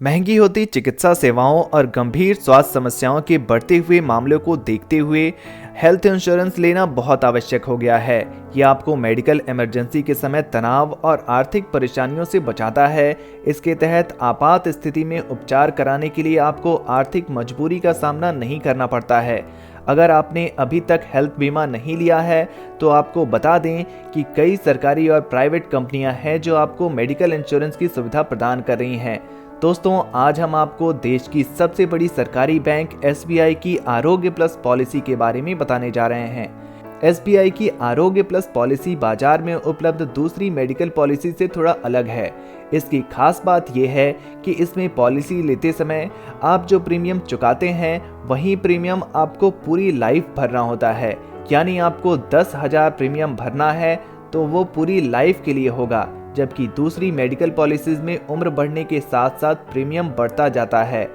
महंगी होती चिकित्सा सेवाओं और गंभीर स्वास्थ्य समस्याओं के बढ़ते हुए मामलों को देखते हुए हेल्थ इंश्योरेंस लेना बहुत आवश्यक हो गया है। यह आपको मेडिकल इमरजेंसी के समय तनाव और आर्थिक परेशानियों से बचाता है। इसके तहत आपात स्थिति में उपचार कराने के लिए आपको आर्थिक मजबूरी का सामना नहीं करना पड़ता है। अगर आपने अभी तक हेल्थ बीमा नहीं लिया है तो आपको बता दें कि कई सरकारी और प्राइवेट कंपनियां हैं जो आपको मेडिकल इंश्योरेंस की सुविधा प्रदान कर रही हैं। दोस्तों, आज हम आपको देश की सबसे बड़ी सरकारी बैंक SBI की आरोग्य प्लस पॉलिसी के बारे में बताने जा रहे हैं। SBI की आरोग्य प्लस पॉलिसी बाजार में उपलब्ध दूसरी मेडिकल पॉलिसी से थोड़ा अलग है। इसकी खास बात यह है कि इसमें पॉलिसी लेते समय आप जो प्रीमियम चुकाते हैं वही प्रीमियम आपको पूरी लाइफ भरना होता है। यानी आपको 10,000 प्रीमियम भरना है तो वो पूरी लाइफ के लिए होगा, जबकि दूसरी मेडिकल पॉलिसीज में उम्र बढ़ने के साथ साथ प्रीमियम बढ़ता जाता है।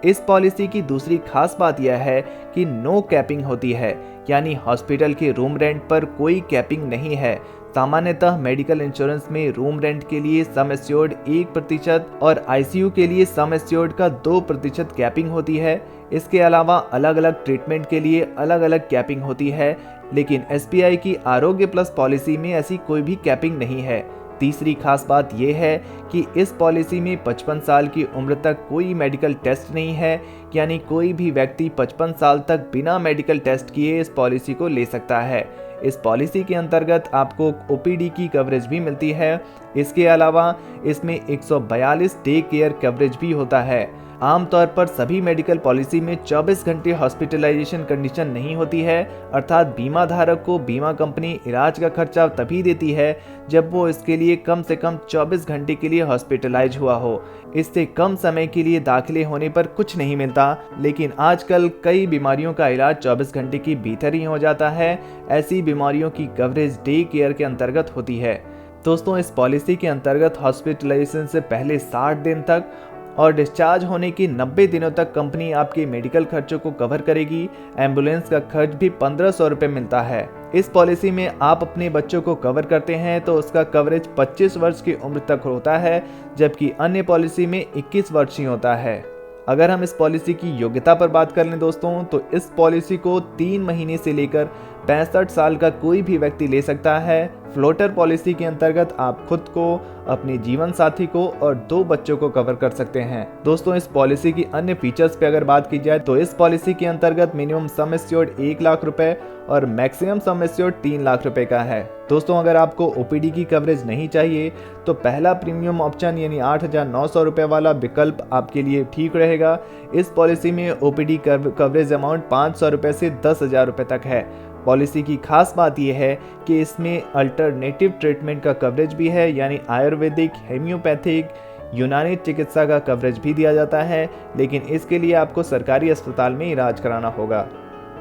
इस पॉलिसी की दूसरी खास बात यह है कि नो कैपिंग होती है, यानी हॉस्पिटल के रूम रेंट पर कोई कैपिंग नहीं है। सामान्यतः मेडिकल इंश्योरेंस में रूम रेंट के लिए सम एश्योर्ड 1% और ICU के लिए सम एश्योर्ड का 2% कैपिंग होती है। इसके अलावा अलग अलग ट्रीटमेंट के लिए अलग अलग कैपिंग होती है, लेकिन SBI की आरोग्य प्लस पॉलिसी में ऐसी कोई भी कैपिंग नहीं है। तीसरी खास बात यह है कि इस पॉलिसी में 55 साल की उम्र तक कोई मेडिकल टेस्ट नहीं है, यानी कोई भी व्यक्ति 55 साल तक बिना मेडिकल टेस्ट किए इस पॉलिसी को ले सकता है। इस पॉलिसी के अंतर्गत आपको OPD की कवरेज भी मिलती है। इसके अलावा इसमें 142 डे केयर कवरेज भी होता है। आमतौर पर सभी मेडिकल पॉलिसी में 24 घंटे हॉस्पिटलाइजेशन कंडीशन नहीं होती है, अर्थात बीमा धारक को बीमा कंपनी इलाज का खर्चा तभी देती है जब वो इसके लिए कम से कम 24 घंटे के लिए हॉस्पिटलाइज हुआ हो। इससे कम समय के लिए दाखिले होने पर कुछ नहीं मिलता, लेकिन आजकल कई बीमारियों का इलाज 24 घंटे के भीतर ही हो जाता है। ऐसी बीमारियों की कवरेज डे केयर के अंतर्गत होती है। दोस्तों, इस पॉलिसी के अंतर्गत हॉस्पिटलाइजेशन से पहले 60 दिन तक और डिस्चार्ज होने की 90 दिनों तक कंपनी आपके मेडिकल खर्चों को कवर करेगी। एम्बुलेंस का खर्च भी 1500 रुपये मिलता है। इस पॉलिसी में आप अपने बच्चों को कवर करते हैं तो उसका कवरेज 25 वर्ष की उम्र तक होता है, जबकि अन्य पॉलिसी में 21 वर्ष ही होता है। अगर हम इस पॉलिसी की योग्यता पर बात कर लें दोस्तों, तो इस पॉलिसी को 3 महीने से लेकर 65 साल का कोई भी व्यक्ति ले सकता है। फ्लोटर पॉलिसी के अंतर्गत आप खुद को, अपने जीवन साथी को और 2 बच्चों को कवर कर सकते हैं। दोस्तों, इस पॉलिसी की अन्य फीचर्स पे अगर बात की जाए तो इस पॉलिसी के अंतर्गत मिनिमम सम एश्योर्ड 1 लाख रुपए और मैक्सिमम सम एश्योर्ड 3 लाख रुपए का है। दोस्तों, अगर आपको OPD की कवरेज नहीं चाहिए तो पहला प्रीमियम ऑप्शन यानी 8,900 रुपए वाला विकल्प आपके लिए ठीक रहेगा। इस पॉलिसी में OPD कवरेज अमाउंट 500 रुपए से 10,000 रुपए तक है। पॉलिसी की खास बात यह है कि इसमें अल्टरनेटिव ट्रीटमेंट का कवरेज भी है, यानी आयुर्वेदिक, हेम्योपैथिक, यूनानी चिकित्सा का कवरेज भी दिया जाता है, लेकिन इसके लिए आपको सरकारी अस्पताल में इलाज कराना होगा।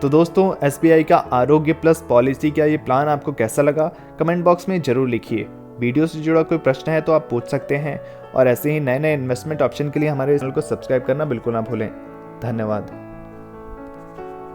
तो दोस्तों, SBI का आरोग्य प्लस पॉलिसी का ये प्लान आपको कैसा लगा, कमेंट बॉक्स में जरूर लिखिए। वीडियो से जुड़ा कोई प्रश्न है तो आप पूछ सकते हैं, और ऐसे ही नए नए इन्वेस्टमेंट ऑप्शन के लिए हमारे चैनल को सब्सक्राइब करना बिल्कुल ना भूलें। धन्यवाद।